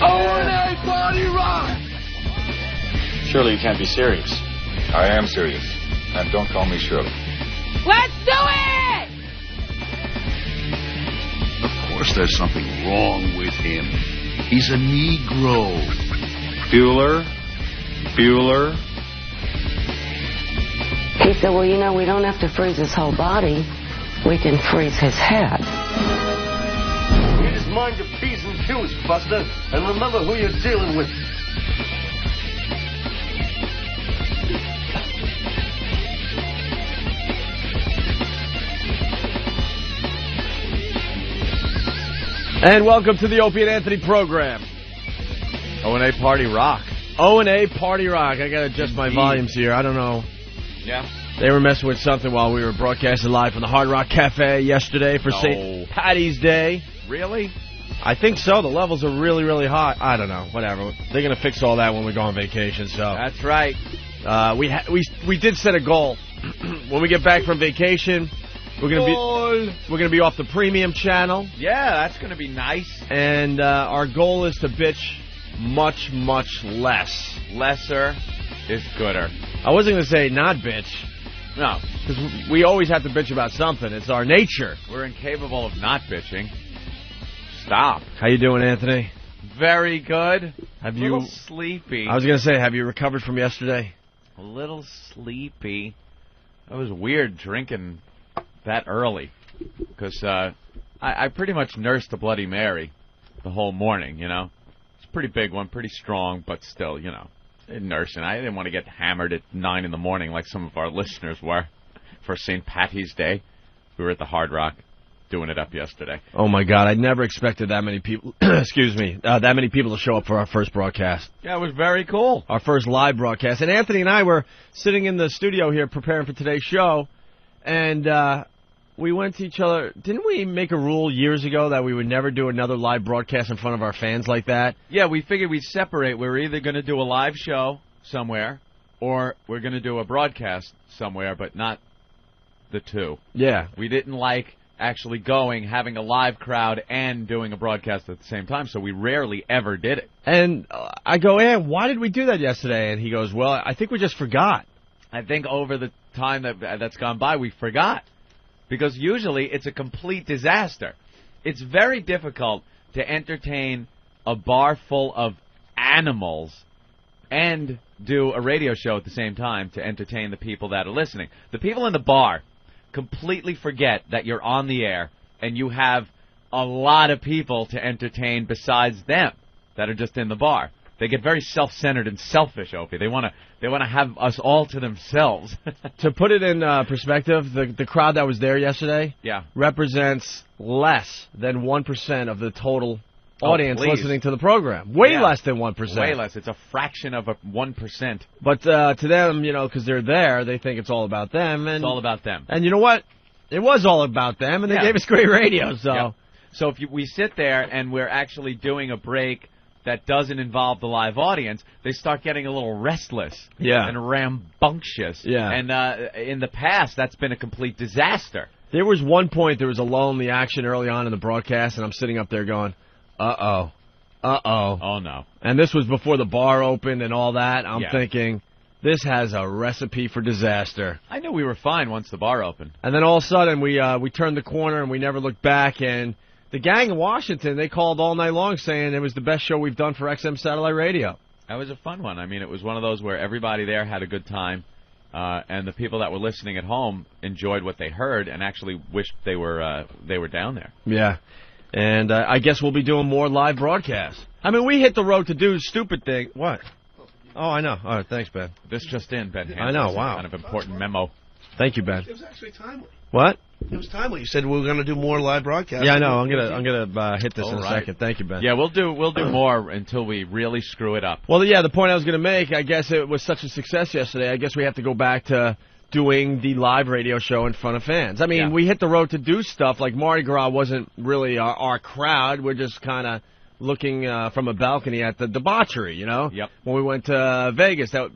O&A Party Rock! Surely you can't be serious. I am serious. And don't call me Shirley. Let's do it! Of course there's something wrong with him. He's a Negro. Bueller. He said, well, you know, we don't have to freeze his whole body. We can freeze his head. You just mind your P's and Q's, Buster, and remember who you're dealing with. And welcome to the Opie and Anthony program. O&A Party Rock. O&A Party Rock. I got to adjust my volumes here. I don't know. Yeah. They were messing with something while we were broadcasting live from the Hard Rock Cafe yesterday for St. Patty's Day. Really? I think so. The levels are really, really hot. I don't know. Whatever. They're going to fix all that when we go on vacation. So that's right. We did set a goal. When we get back from vacation, we're gonna be off the premium channel. Yeah, that's gonna be nice. And our goal is to bitch much, much less. Lesser is gooder. I wasn't gonna say not bitch. No, because we always have to bitch about something. It's our nature. We're incapable of not bitching. Stop. How you doing, Anthony? Very good. Have you? A little sleepy. I was gonna say, have you recovered from yesterday? A little sleepy. It was weird drinking that early, because I pretty much nursed the Bloody Mary the whole morning, you know. It's a pretty big one, pretty strong, but still, you know, nursing. I didn't want to get hammered at 9 in the morning like some of our listeners were for St. Patty's Day. We were at the Hard Rock doing it up yesterday. Oh, my God. I never expected that many people, excuse me, that many people to show up for our first broadcast. Yeah, it was very cool. Our first live broadcast. And Anthony and I were sitting in the studio here preparing for today's show, and we went to each other. Didn't we make a rule years ago that we would never do another live broadcast in front of our fans like that? Yeah, we figured we'd separate. We were either going to do a live show somewhere or we're going to do a broadcast somewhere, but not the two. Yeah. We didn't like actually having a live crowd and doing a broadcast at the same time, so we rarely ever did it. And I go, why did we do that yesterday? And he goes, well, I think we just forgot. I think over the time that's gone by, we forgot. Because usually it's a complete disaster. It's very difficult to entertain a bar full of animals and do a radio show at the same time to entertain the people that are listening. The people in the bar completely forget that you're on the air and you have a lot of people to entertain besides them that are just in the bar. They get very self-centered and selfish, Opie. They want to have us all to themselves. To put it in perspective, the crowd that was there yesterday represents less than 1% of the total audience listening to the program. Way less than 1%. Way less. It's a fraction of 1%. But to them, you know, because they're there, they think it's all about them. And, it's all about them. And you know what? It was all about them, and they gave us great radio. So, so if we sit there and we're actually doing a break that doesn't involve the live audience, they start getting a little restless and rambunctious. Yeah. And in the past, that's been a complete disaster. There was one point, there was a lull in the action early on in the broadcast, and I'm sitting up there going, uh-oh. Oh, no. And this was before the bar opened and all that. I'm thinking, this has a recipe for disaster. I knew we were fine once the bar opened. And then all of a sudden, we turned the corner, and we never looked back, and the gang in Washington, they called all night long saying it was the best show we've done for XM Satellite Radio. That was a fun one. I mean, it was one of those where everybody there had a good time, and the people that were listening at home enjoyed what they heard and actually wished they were down there. Yeah, and I guess we'll be doing more live broadcasts. I mean, we hit the road to do stupid things. What? Oh, I know. All right, thanks, Ben. This just in, Ben. I know, wow. Kind of important memo. Thank you, Ben. It was actually timely. What? It was timely. You said we were going to do more live broadcasts. Yeah, I know. I'm gonna hit this in a second. Thank you, Ben. Yeah, we'll do more until we really screw it up. Well, yeah, the point I was gonna make, I guess it was such a success yesterday. I guess we have to go back to doing the live radio show in front of fans. I mean, we hit the road to do stuff like Mardi Gras wasn't really our crowd. We're just kind of looking from a balcony at the debauchery, you know? Yep. When we went to Vegas, there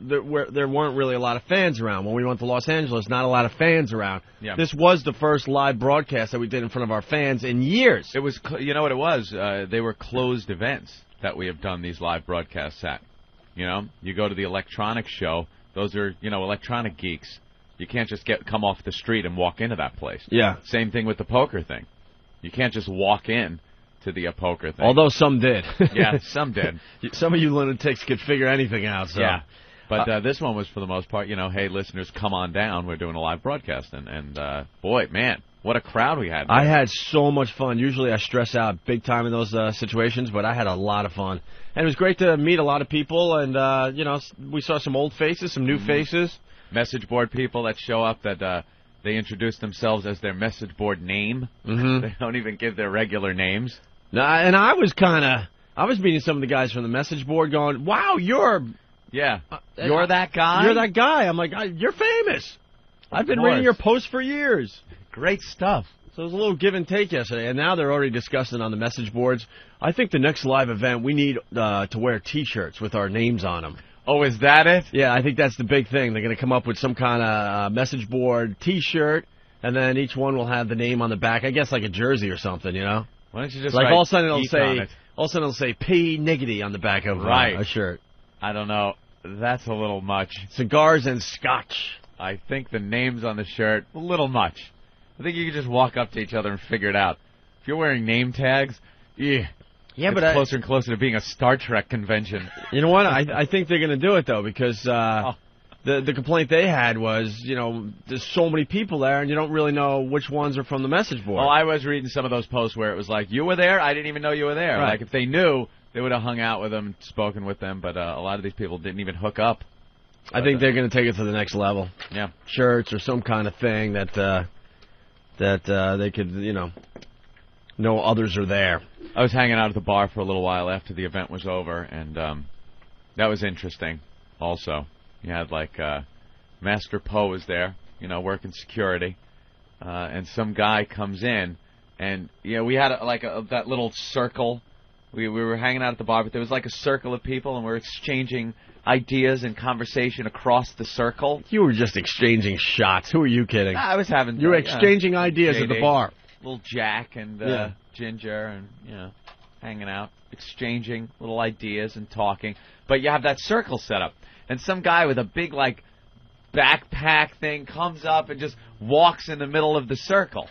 weren't really a lot of fans around. When we went to Los Angeles, not a lot of fans around. Yeah. This was the first live broadcast that we did in front of our fans in years. It was, you know what it was? They were closed events. that we have done these live broadcasts at. You know, you go to the electronics show, those are, electronic geeks. You can't just come off the street and walk into that place. Yeah. Same thing with the poker thing. You can't just walk in to the poker thing. Although some did. Yeah, some did. Some of you lunatics could figure anything out. So. Yeah. But this one was, for the most part, hey, listeners, come on down. We're doing a live broadcast. And boy, man, what a crowd we had there. I had so much fun. Usually I stress out big time in those situations, but I had a lot of fun. And it was great to meet a lot of people. And, we saw some old faces, some new faces. Message board people that show up that they introduce themselves as their message board name. Mm-hmm. They don't even give their regular names. No, and I was meeting some of the guys from the message board going, wow, you're that guy? You're that guy. I'm like, you're famous. I've been reading your posts for years. Great stuff. So it was a little give and take yesterday, and now they're already discussing on the message boards. I think the next live event, we need to wear T-shirts with our names on them. Oh, is that it? Yeah, I think that's the big thing. They're going to come up with some kind of message board T-shirt, and then each one will have the name on the back. I guess like a jersey or something, Why don't you just like write all of a sudden it'll say P Niggity on the back of a shirt. I don't know. That's a little much. Cigars and scotch. I think the names on the shirt, a little much. I think you can just walk up to each other and figure it out. If you're wearing name tags, it's closer and closer to being a Star Trek convention. You know what? I think they're going to do it, though, because the complaint they had was, there's so many people there, and you don't really know which ones are from the message board. Oh, I was reading some of those posts where it was like, you were there? I didn't even know you were there. Right. Like, if they knew, they would have hung out with them, spoken with them, but a lot of these people didn't even hook up. I think they're going to take it to the next level. Yeah. Shirts or some kind of thing that they could, know others are there. I was hanging out at the bar for a little while after the event was over, and that was interesting also. You had, Master Poe was there, working security, and some guy comes in, and, we had, that little circle. We were hanging out at the bar, but there was, a circle of people, and we're exchanging ideas and conversation across the circle. You were just exchanging shots. Who are you kidding? I was having... You were exchanging ideas JD, at the bar. Little Jack and Ginger and, hanging out, exchanging little ideas and talking. But you have that circle set up. And some guy with a big, backpack thing comes up and just walks in the middle of the circle.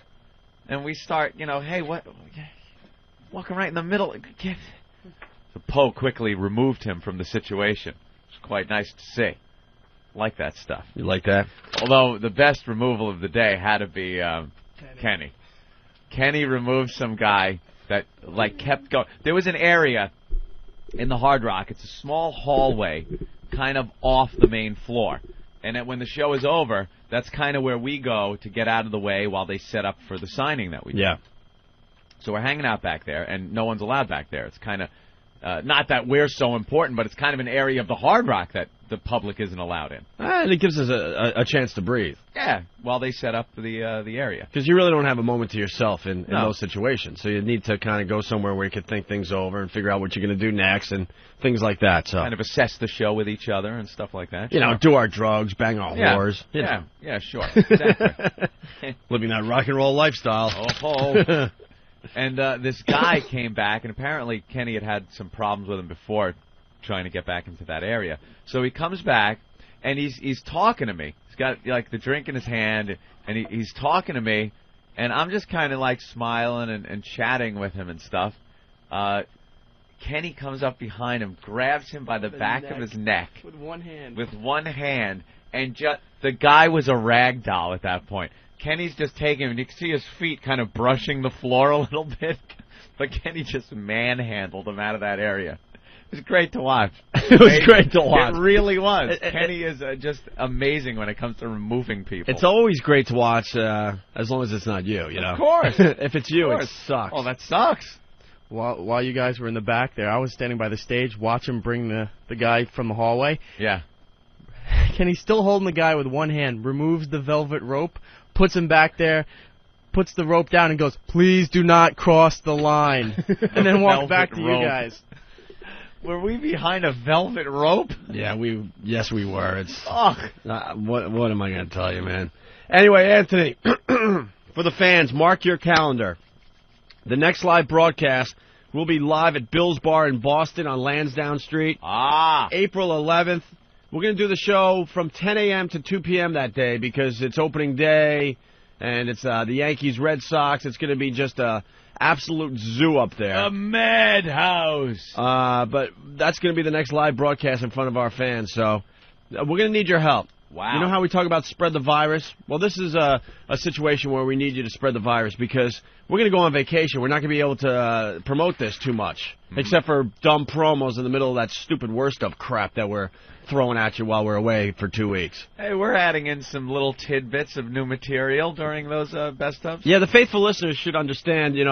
And we start, hey, what... Walking right in the middle. So Poe quickly removed him from the situation. It's quite nice to see. Like that stuff. You like that? Although the best removal of the day had to be Kenny. Kenny removed some guy that kept going. There was an area in the Hard Rock. It's a small hallway, kind of off the main floor. And when the show is over, that's kind of where we go to get out of the way while they set up for the signing that we do. Yeah. So we're hanging out back there, and no one's allowed back there. It's kind of, not that we're so important, but it's kind of an area of the Hard Rock that the public isn't allowed in. And it gives us a chance to breathe. Yeah, while they set up the area. Because you really don't have a moment to yourself in those situations. So you need to kind of go somewhere where you can think things over and figure out what you're going to do next and things like that. So kind of assess the show with each other and stuff like that. Do our drugs, bang our whores. Yeah, sure. Exactly. Living that rock and roll lifestyle. Oh. And this guy came back, and apparently Kenny had some problems with him before trying to get back into that area. So he comes back, and he's talking to me. He's got, the drink in his hand, and he's talking to me, and I'm just kind of, smiling and chatting with him and stuff. Kenny comes up behind him, grabs him by the back of his neck. With one hand. And the guy was a rag doll at that point. Kenny's just taking him, and you can see his feet kind of brushing the floor a little bit. But Kenny just manhandled him out of that area. It was great to watch. It was great to watch. It really was. Kenny is just amazing when it comes to removing people. It's always great to watch, as long as it's not you, Of course. If it's you, it sucks. Oh, that sucks. While you guys were in the back there, I was standing by the stage, watching bring the guy from the hallway. Yeah. Kenny's still holding the guy with one hand, removes the velvet rope, puts him back there, puts the rope down and goes, "Please do not cross the line," and then walks back to you guys. Were we behind a velvet rope? Yeah, yes, we were. It's Ugh. What am I going to tell you, man? Anyway, Anthony, for the fans, mark your calendar. The next live broadcast We'll be live at Bill's Bar in Boston on Lansdowne Street. April 11th. We're going to do the show from 10 a.m. to 2 p.m. that day because it's opening day, and it's the Yankees-Red Sox. It's going to be just a absolute zoo up there. A madhouse. But that's going to be the next live broadcast in front of our fans, so we're going to need your help. Wow. You know how we talk about spread the virus? Well, this is a situation where we need you to spread the virus because we're going to go on vacation. We're not going to be able to promote this too much, except for dumb promos in the middle of that stupid worst of crap that we're throwing at you while we're away for 2 weeks. Hey, we're adding in some little tidbits of new material during those best ofs. Yeah, the faithful listeners should understand, in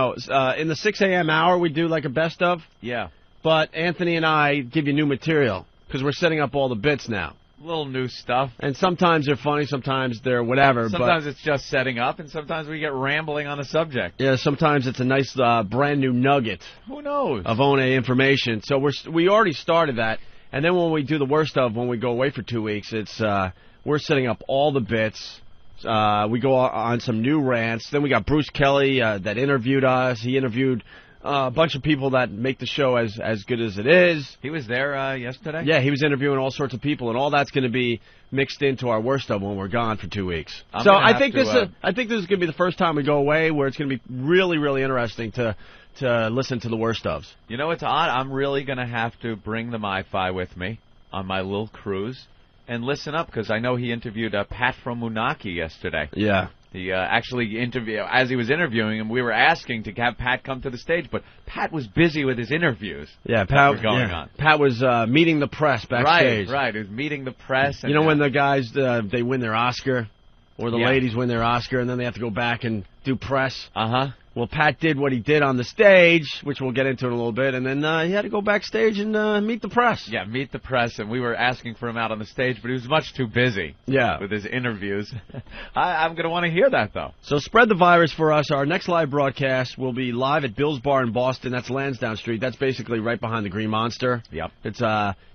the 6 a.m. hour we do like a best of. Yeah. But Anthony and I give you new material because we're setting up all the bits now. Little new stuff. And sometimes they're funny, sometimes they're whatever. Sometimes it's just setting up, and sometimes we get rambling on a subject. Yeah, sometimes it's a nice brand new nugget. Who knows? Of ONA information. So we already started that. And then when we do the worst of, when we go away for 2 weeks, it's we're setting up all the bits. We go on some new rants. Then we got Bruce Kelly that interviewed us. He interviewed a bunch of people that make the show as good as it is. He was there yesterday? Yeah, he was interviewing all sorts of people, and all that's going to be mixed into our worst of when we're gone for 2 weeks. I think this is going to be the first time we go away where it's going to be really, really interesting to listen to the worst ofs. You know what's odd? I'm really going to have to bring the Mi-Fi with me on my little cruise and listen up because I know he interviewed Pat from Moonachie yesterday. Yeah. He actually as he was interviewing him, we were asking to have Pat come to the stage, but Pat was busy with his interviews. Yeah, Pat were going on. Pat was meeting the press backstage. Right. He was meeting the press. And, when the guys they win their Oscar, or the ladies win their Oscar, and then they have to go back and do press. Well, Pat did what he did on the stage, which we'll get into in a little bit, and then he had to go backstage and meet the press. Yeah, meet the press, and we were asking for him out on the stage, but he was much too busy with his interviews. I'm going to want to hear that, though. So spread the virus for us. Our next live broadcast will be live at Bill's Bar in Boston. That's Lansdowne Street. That's basically right behind the Green Monster. Yep. It's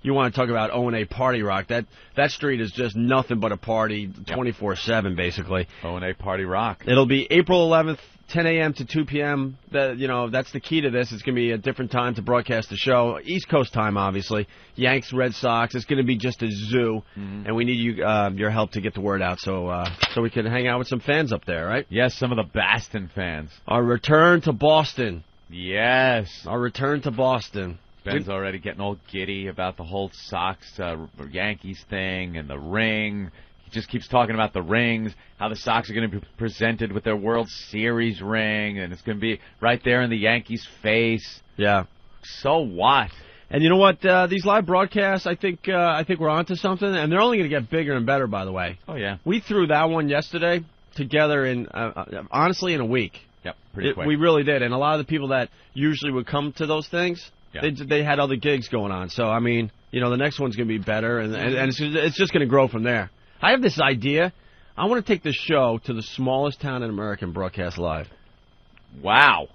you want to talk about O&A Party Rock. That street is just nothing but a party 24/7, basically. O&A Party Rock. It'll be April 11th. 10 a.m. to 2 p.m. That's the key to this. It's going to be a different time to broadcast the show. East Coast time, obviously. Yanks, Red Sox. It's going to be just a zoo, and we need your help to get the word out so we can hang out with some fans up there, right? Yes, some of the Boston fans. Our return to Boston. Yes. Our return to Boston. Ben's already getting all giddy about the whole Sox Yankees thing and the ring. He just keeps talking about the rings, how the Sox are going to be presented with their World Series ring, and it's going to be right there in the Yankees' face. Yeah. So what? And you know what? These live broadcasts, I think we're onto something, and they're only going to get bigger and better, by the way. Oh, yeah. We threw that one yesterday together in, honestly, in a week. Yep, pretty quick. We really did, and a lot of the people that usually would come to those things, they had other gigs going on. So, I mean, the next one's going to be better, and it's just going to grow from there. I have this idea. I want to take this show to the smallest town in America and broadcast live. Wow.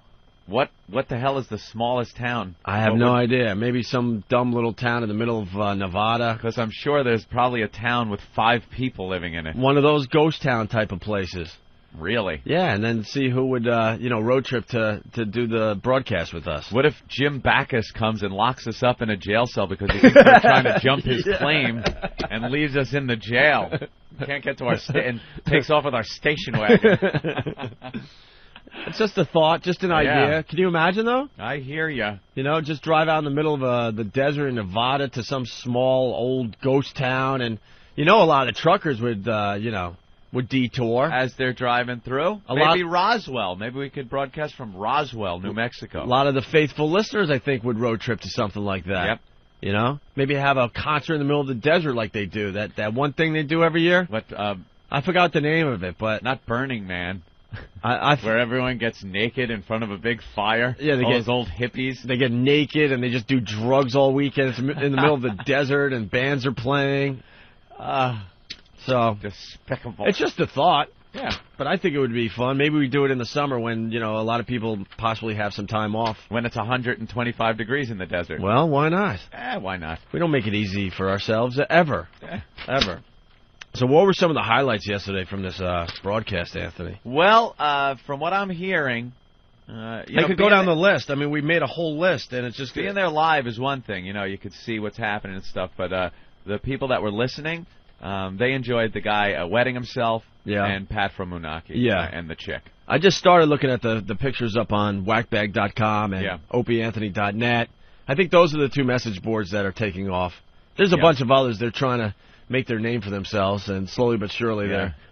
What the hell is the smallest town? I have no idea. Maybe some dumb little town in the middle of Nevada. Because I'm sure there's probably a town with 5 people living in it. One of those ghost town type of places. Really? Yeah, and then see who would, road trip to do the broadcast with us. What if Jim Backus comes and locks us up in a jail cell because he thinks we're trying to jump his claim and leaves us in the jail? Can't get to our and takes off with our station wagon. It's just a thought, just an idea. Can you imagine, though? I hear you. Just drive out in the middle of the desert in Nevada to some small old ghost town, and a lot of the truckers would detour as they're driving through. Maybe Roswell. Maybe we could broadcast from Roswell, New Mexico. A lot of the faithful listeners, I think, would road trip to something like that. Yep. Maybe have a concert in the middle of the desert like they do. That one thing they do every year. What? I forgot the name of it, but not Burning Man. Where everyone gets naked in front of a big fire. Yeah, those old hippies. They get naked and they just do drugs all weekend. It's in the middle of the desert and bands are playing. So despicable. It's just a thought. Yeah. But I think it would be fun. Maybe we do it in the summer when, a lot of people possibly have some time off. When it's 125 degrees in the desert. Well, why not? Why not? We don't make it easy for ourselves ever. Ever. So what were some of the highlights yesterday from this broadcast, Anthony? Well, from what I'm hearing, I could go down the list. I mean, we made a whole list, and it's just being there live is one thing. You could see what's happening and stuff. But the people that were listening, they enjoyed the guy wetting himself and Pat from Moonaki and the chick. I just started looking at the pictures up on whackbag.com and opieanthony.net. I think those are the two message boards that are taking off. There's a bunch of others. They're trying to make their name for themselves, and slowly but surely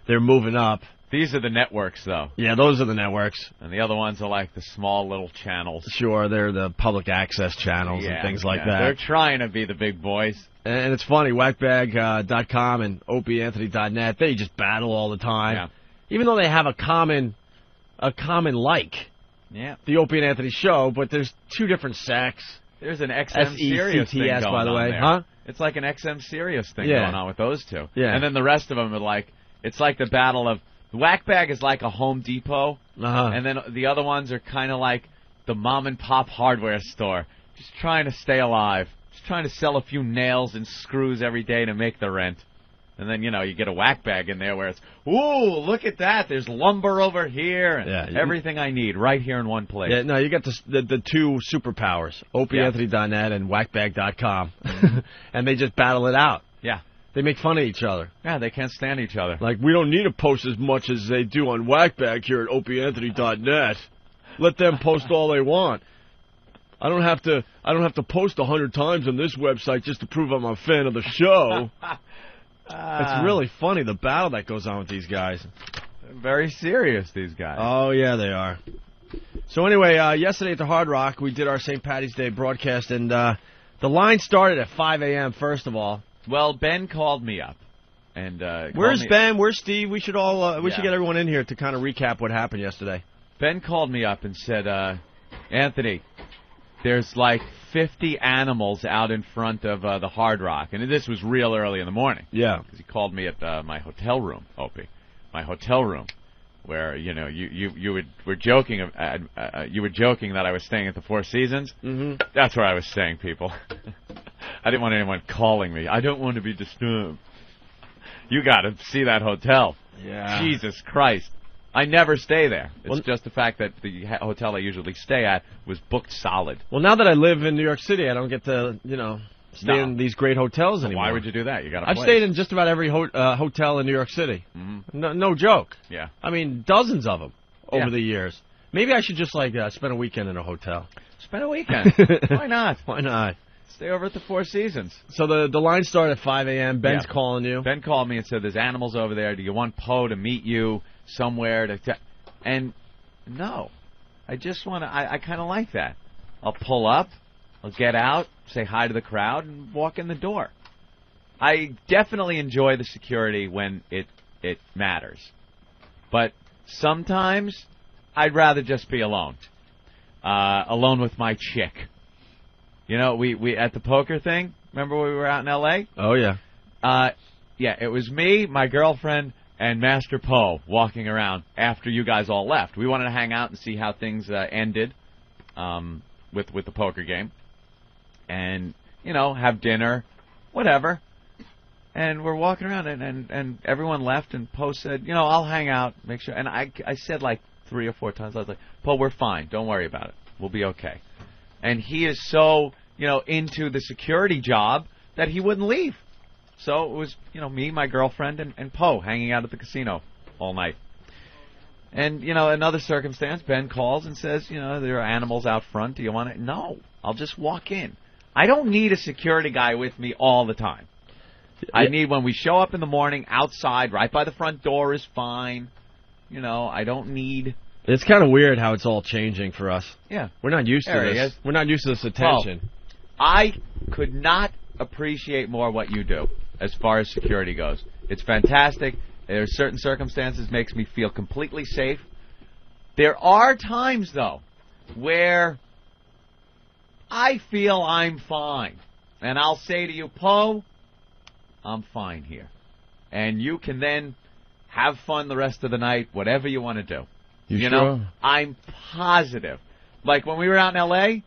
they're moving up. These are the networks, though. Yeah, those are the networks. And the other ones are like the small little channels. Sure, they're the public access channels and things like that. They're trying to be the big boys. And it's funny, whackbag.com and opieanthony.net, they just battle all the time. Yeah. Even though they have a common like. Yeah. The Opie and Anthony show, but there's two different sects. There's an XM Sirius thing going by the way, on there. huh? It's like an XM Sirius thing going on with those two. Yeah. And then the rest of them are like, it's like the battle of, Whackbag is like a Home Depot, and then the other ones are kind of like the mom-and-pop hardware store, just trying to stay alive, just trying to sell a few nails and screws every day to make the rent. And then, you get a Whackbag in there where it's, ooh, look at that, there's lumber over here, and everything I need right here in one place. Yeah, no, you got the two superpowers, opieanthony.net and whackbag.com, and they just battle it out. Yeah. They make fun of each other. Yeah, they can't stand each other. Like, we don't need to post as much as they do on Whackbag here at opieanthony.net. Let them post all they want. I don't have to post 100 times on this website just to prove I'm a fan of the show. It's really funny, the battle that goes on with these guys. They're very serious, these guys. Oh, yeah, they are. So anyway, yesterday at the Hard Rock, we did our St. Patty's Day broadcast, and the line started at 5 a.m., first of all. Well, Ben called me up. And where's Ben? Where's Steve? We should all should get everyone in here to kind of recap what happened yesterday. Ben called me up and said, Anthony, there's like 50 animals out in front of the Hard Rock. And this was real early in the morning. Yeah. Because he called me at my hotel room, Opie. My hotel room, where, you were joking that I was staying at the Four Seasons. Mm-hmm. That's where I was staying, people. I didn't want anyone calling me. I don't want to be disturbed. You got to see that hotel. Yeah. Jesus Christ. I never stay there. It's just the fact that the hotel I usually stay at was booked solid. Well, now that I live in New York City, I don't get to, stay in these great hotels anymore. Why would you do that? You got I've stayed in just about every hotel in New York City. Mm-hmm. No joke. Yeah. I mean, dozens of them over the years. Maybe I should just, spend a weekend in a hotel. Spend a weekend. Why not? Why not? Stay over at the Four Seasons. So the line started at 5 a.m. Ben's calling you. Ben called me and said, there's animals over there. Do you want Poe to meet you somewhere? And no. I just want to, I kind of like that. I'll pull up, I'll get out, say hi to the crowd, and walk in the door. I definitely enjoy the security when it matters. But sometimes I'd rather just be alone. Alone with my chick. We at the poker thing, remember when we were out in L.A.? Oh, yeah. Yeah, it was me, my girlfriend, and Master Poe walking around after you guys all left. We wanted to hang out and see how things ended with the poker game. And, have dinner, whatever. And we're walking around, and everyone left, and Poe said, I'll hang out, make sure. And I said like 3 or 4 times, I was like, Poe, we're fine. Don't worry about it. We'll be okay. And he is so, into the security job that he wouldn't leave. So it was, me, my girlfriend, and Poe hanging out at the casino all night. And, another circumstance, Ben calls and says, there are animals out front. Do you want it? No, I'll just walk in. I don't need a security guy with me all the time. I need when we show up in the morning outside, right by the front door is fine. I don't need... It's kind of weird how it's all changing for us. Yeah. We're not used to this. We're not used to this attention. Well, I could not appreciate more what you do as far as security goes. It's fantastic. There are certain circumstances makes me feel completely safe. There are times, though, where I feel I'm fine. And I'll say to you, Poe, I'm fine here. And you can then have fun the rest of the night, whatever you want to do. You know, I'm positive. Like when we were out in L.A.,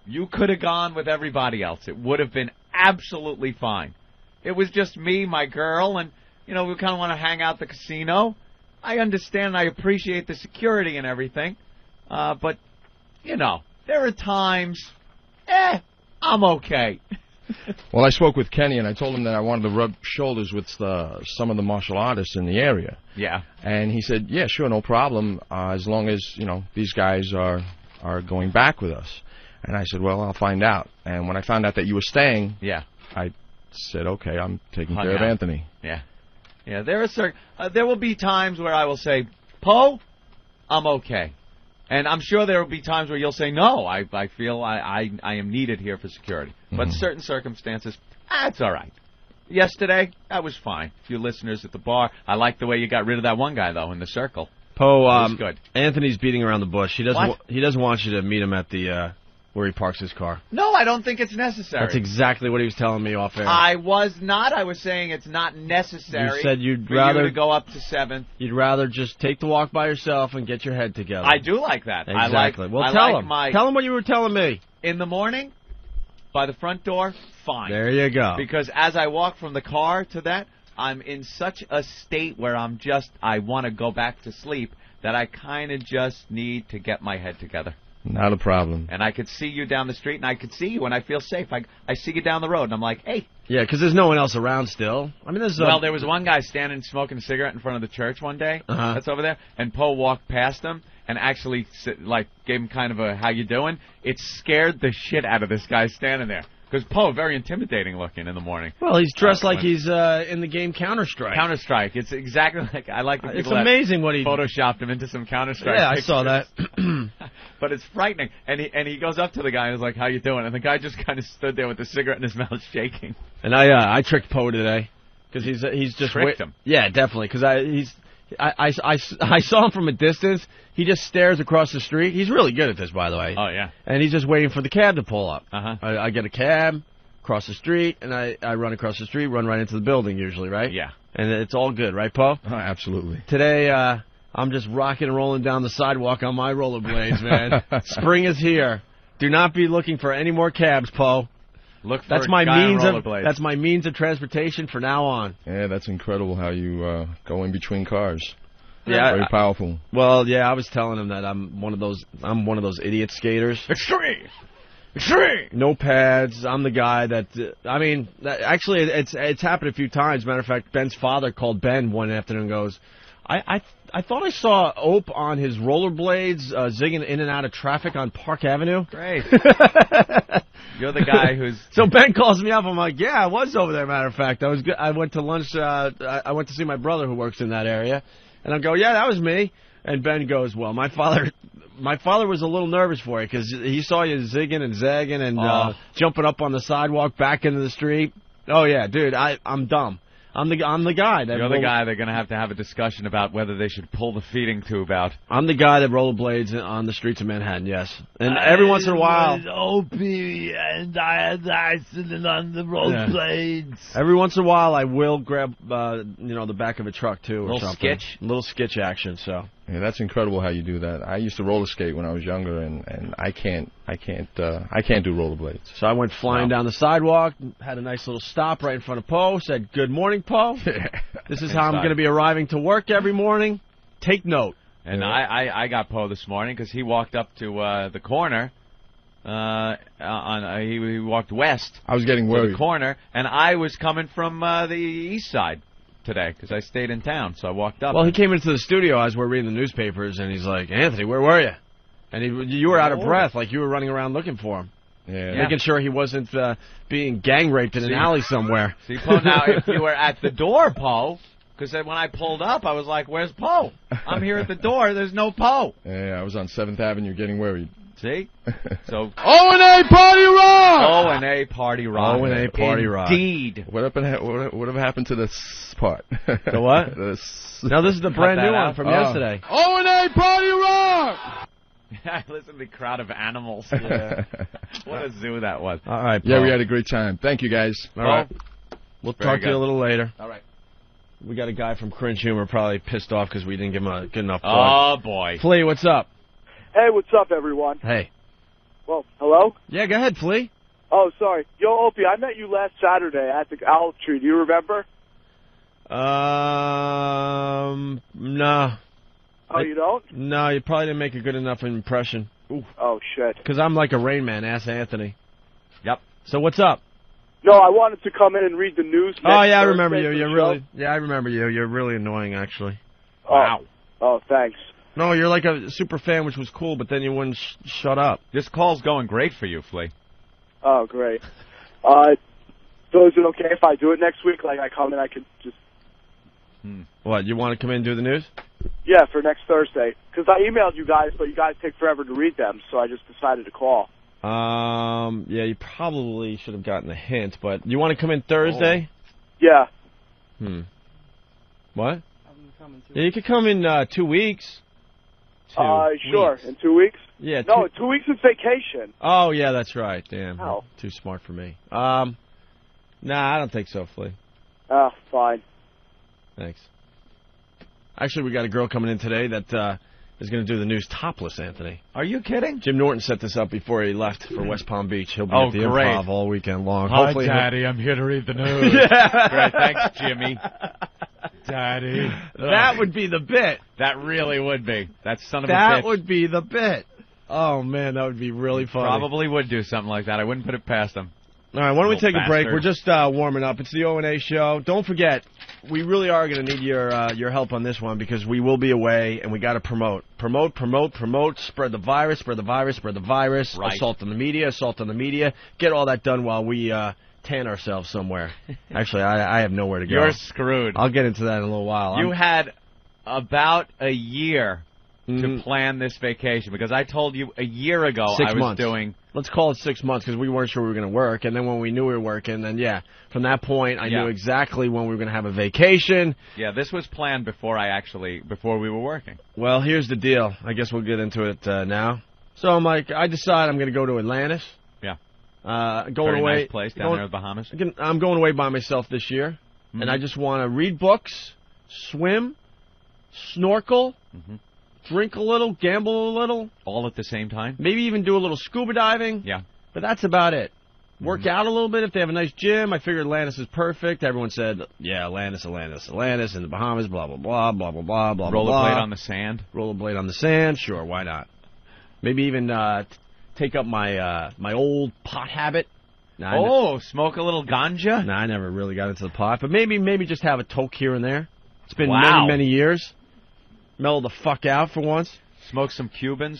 you could have gone with everybody else. It would have been absolutely fine. It was just me, my girl, and, we kind of want to hang out at the casino. I understand and I appreciate the security and everything, But, you know, there are times, I'm okay. Well, I spoke with Kenny, and I told him that I wanted to rub shoulders with some of the martial artists in the area. Yeah. And he said, yeah, sure, no problem, as long as, you know, these guys are going back with us. And I said, well, I'll find out. And when I found out that you were staying, I said, okay, I'm taking care of Anthony. Yeah. Yeah, there will be times where I will say, Poe, I'm okay. And I'm sure there will be times where you'll say, no, I feel I am needed here for security. But certain circumstances, it's all right. Yesterday, that was fine. A few listeners at the bar. I like the way you got rid of that one guy, though, in the circle. Poe, good. Anthony's beating around the bush. He doesn't want you to meet him at the where he parks his car. No, I don't think it's necessary. That's exactly what he was telling me off air. I was not. I was saying it's not necessary. You said you'd for rather you to go up to 7th. You'd rather just take the walk by yourself and get your head together. I do like that. Exactly. Tell him. Tell him what you were telling me. In the morning, by the front door, fine. There you go. Because as I walk from the car to that, I'm in such a state where I want to go back to sleep that I kind of just need to get my head together. Not a problem. And I could see you down the street, and I could see you, and I feel safe. I see you down the road, and I'm like, hey. Yeah, because there's no one else around still. I mean, there was one guy standing smoking a cigarette in front of the church one day. That's over there. And Poe walked past him and actually, gave him kind of a, how you doing? It scared the shit out of this guy standing there. Because Poe, very intimidating looking in the morning. Well, he's dressed like he's in the game Counter-Strike. Counter-Strike. It's exactly like, I like the people It's amazing what he photoshopped him into some Counter-Strike Yeah, pictures. I saw that. But it's frightening. And he goes up to the guy and is like, how you doing? And the guy just kind of stood there with the cigarette in his mouth shaking. And I tricked Poe today. Because he's just... Tricked him? Yeah, definitely. Because I saw him from a distance. He just stares across the street. He's really good at this, by the way. Oh, yeah. And he's just waiting for the cab to pull up. Uh-huh. I get a cab, cross the street, and I run across the street, run right into the building usually, right? Yeah. And it's all good, right, Poe? Oh, absolutely. Today, I'm just rocking and rolling down the sidewalk on my rollerblades, man. Spring is here. Do not be looking for any more cabs, Poe. Look for that's my means of transportation for now on. Yeah, that's incredible how you go in between cars. Yeah, very powerful. Well, yeah, I was telling him that I'm one of those idiot skaters. Extreme. No pads. I'm the guy that. Actually, it's happened a few times. Matter of fact, Ben's father called Ben one afternoon and goes, I thought I saw Ope on his rollerblades zigging in and out of traffic on Park Avenue. Great. You're the guy who's... So Ben calls me up. I'm like, yeah, I was over there, matter of fact. I went to lunch. I went to see my brother who works in that area. And I go, yeah, that was me. And Ben goes, well, my father was a little nervous for you because he saw you zigging and zagging and jumping up on the sidewalk back into the street. Oh, yeah, dude, I'm dumb. I'm the guy. You're the guy they're going to have a discussion about whether they should pull the feeding tube out. I'm the guy that rollerblades on the streets of Manhattan, yes. And every once in a while... Opie and I had an accident on the rollerblades. Yeah. Every once in a while I will grab, the back of a truck, too, or something. Sketch? A little sketch action, so... Yeah, that's incredible how you do that. I used to roller skate when I was younger, and I can't do rollerblades. So I went flying down the sidewalk, had a nice little stop right in front of Poe, said, "Good morning, Poe. This is how I'm going to be arriving to work every morning. Take note." And I got Poe this morning because he walked up to the corner. He walked west. I was getting worried. To the corner, and I was coming from the east side today because I stayed in town, so I walked up. Well, he came into the studio as we're reading the newspapers, and he's like, "Anthony, where were you?" And you were out of breath, like you were running around looking for him. Yeah. Making sure he wasn't being gang raped in an alley somewhere. See, Poe, now if you were at the door, Poe, because when I pulled up, I was like, "Where's Poe? I'm here at the door. There's no Poe." Yeah, I was on 7th Avenue getting worried. See? So O&A Party Rock! O&A Party Rock. O&A Party Rock. Indeed. Whatever happened to this part? The what? No, this is the brand new one from yesterday. O&A Party Rock! I listened to the crowd of animals. Yeah. What a zoo that was. All right, Paul. Yeah, we had a great time. Thank you, guys. All right. We'll talk to you a little later. All right. We got a guy from Cringe Humor probably pissed off because we didn't give him a good enough plug. Oh, boy. Flea, what's up? Hey, what's up, everyone? Hey. Well, hello? Yeah, go ahead, Flea. Oh, sorry. Yo, Opie, I met you last Saturday at the Owl Tree. Do you remember? No. Oh, you don't? No, you probably didn't make a good enough impression. Ooh. Oh, shit. Because I'm like a Rain Man, ask Anthony. Yep. So what's up? No, I wanted to come in and read the news. Oh, yeah, I remember Thursday you. for the You're show. really... Yeah, I remember you. You're really annoying, actually. Wow. Oh, thanks. No, you're like a super fan, which was cool, but then you wouldn't shut up. This call's going great for you, Flea. Oh, great. So is it okay if I do it next week? Like, I come in, I could just... What, you want to come in and do the news? Yeah, for next Thursday. Because I emailed you guys, but you guys take forever to read them, so I just decided to call. Yeah, you probably should have gotten a hint, but you want to come in Thursday? Yeah. What? Yeah, you could come in 2 weeks. Sure. In 2 weeks? Yeah. No, 2 weeks is vacation. Oh, yeah, that's right. Damn. Oh. Too smart for me. Nah, I don't think so, Flea. Fine. Thanks. Actually, we got a girl coming in today that is going to do the news topless, Anthony. Are you kidding? Jim Norton set this up before he left for West Palm Beach. He'll be at the great. Improv all weekend long. Hi, Hopefully Daddy, I'm here to read the news. Yeah. Great, thanks, Jimmy. Daddy. That would be the bit. That really would be. That son of a bitch. That would be the bit. Oh, man, that would be really funny. Probably would do something like that. I wouldn't put it past him. All right, why don't we take a break? bastard. We're just warming up. It's the O&A show. Don't forget, we really are going to need your help on this one because we will be away and we got to promote. Promote. Spread the virus. Right. Assault on the media. Get all that done while we tan ourselves somewhere. Actually, I have nowhere to go. You're screwed. I'll get into that in a little while. You had about a year to plan this vacation because I told you a year ago 6 I was months. doing... Let's call it 6 months because we weren't sure we were going to work. And then when we knew we were working, then, from that point, I knew exactly when we were going to have a vacation. Yeah, this was planned before we were working. Well, here's the deal. I guess we'll get into it now. So I decide I'm going to go to Atlantis. Yeah. Going Very away. nice place down there in the Bahamas. I'm going away by myself this year. And I just want to read books, swim, snorkel, drink a little, gamble a little. All at the same time? Maybe even do a little scuba diving. Yeah. But that's about it. Work out a little bit if they have a nice gym. I figured Atlantis is perfect. Everyone said, yeah, Atlantis, in the Bahamas, blah, blah, blah, blah, blah, blah, blah, blah. Rollerblade on the sand? Rollerblade on the sand, sure, why not? Maybe even take up my old pot habit. Smoke a little ganja? No, I never really got into the pot. But maybe just have a toke here and there. It's been many years. Mellow the fuck out for once. Smoke some Cuban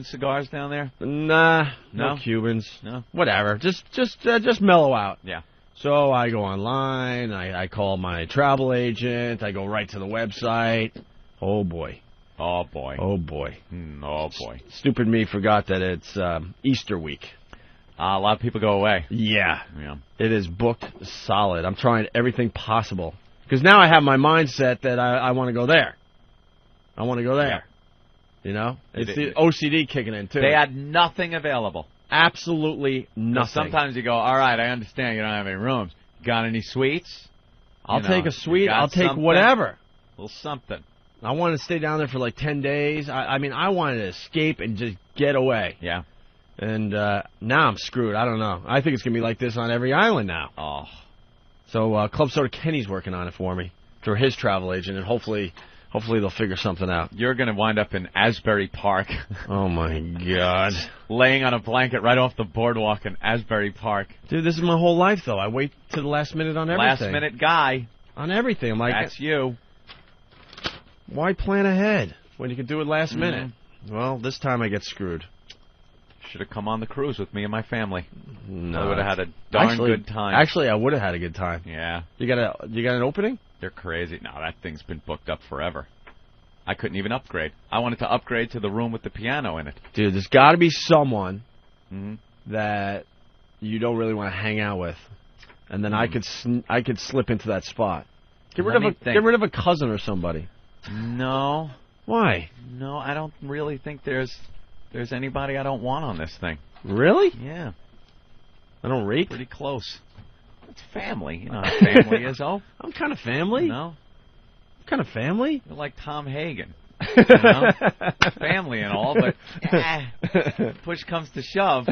cigars down there? Nah, no Cubans. No, whatever. Just mellow out. Yeah. So I go online. I call my travel agent. I go right to the website. Oh boy. Oh boy. Oh boy. Oh boy. Stupid me forgot that it's Easter week. A lot of people go away. Yeah. It is booked solid. I'm trying everything possible because now I have my mindset that I want to go there. I want to go there. You know? It's the OCD kicking in, too. They had nothing available. Absolutely nothing. Sometimes you go, all right, I understand you don't have any rooms. Got any suites? I'll take a suite. I'll take whatever. A little something. I wanted to stay down there for like 10 days. I mean, I wanted to escape and just get away. Yeah. And now I'm screwed. I don't know. I think it's going to be like this on every island now. Oh. So Club Soda Kenny's working on it for me through his travel agent, and hopefully they'll figure something out. You're going to wind up in Asbury Park. Oh, my God. Laying on a blanket right off the boardwalk in Asbury Park. Dude, this is my whole life, though. I wait to the last minute on everything. Last-minute guy. On everything. I'm like, that's you. Why plan ahead when you can do it last minute? Well, this time I get screwed. Should have come on the cruise with me and my family. No. I would have had a darn good time. Actually, I would have had a good time. Yeah. You got an opening? They're crazy. No, that thing's been booked up forever. I couldn't even upgrade. I wanted to upgrade to the room with the piano in it. Dude, there's got to be someone that you don't really want to hang out with, and then I could slip into that spot. Get rid of a cousin or somebody. No. Why? No, I don't really think there's anybody I don't want on this thing. Really? Yeah. I don't rate? Pretty close. It's family. You know how family is, oh? I'm kind of family. No. I'm kind of family. You're like Tom Hagen. You know? Family and all, but push comes to shove.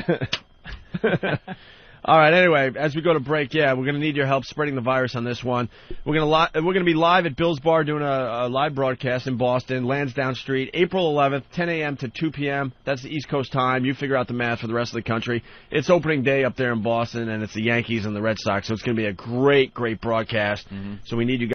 All right. Anyway, as we go to break, we're going to need your help spreading the virus on this one. We're going to be live at Bill's Bar doing a live broadcast in Boston, Lansdowne Street, April 11th, 10 a.m. to 2 p.m. That's the East Coast time. You figure out the math for the rest of the country. It's opening day up there in Boston, and it's the Yankees and the Red Sox, so it's going to be a great, great broadcast. So we need you guys.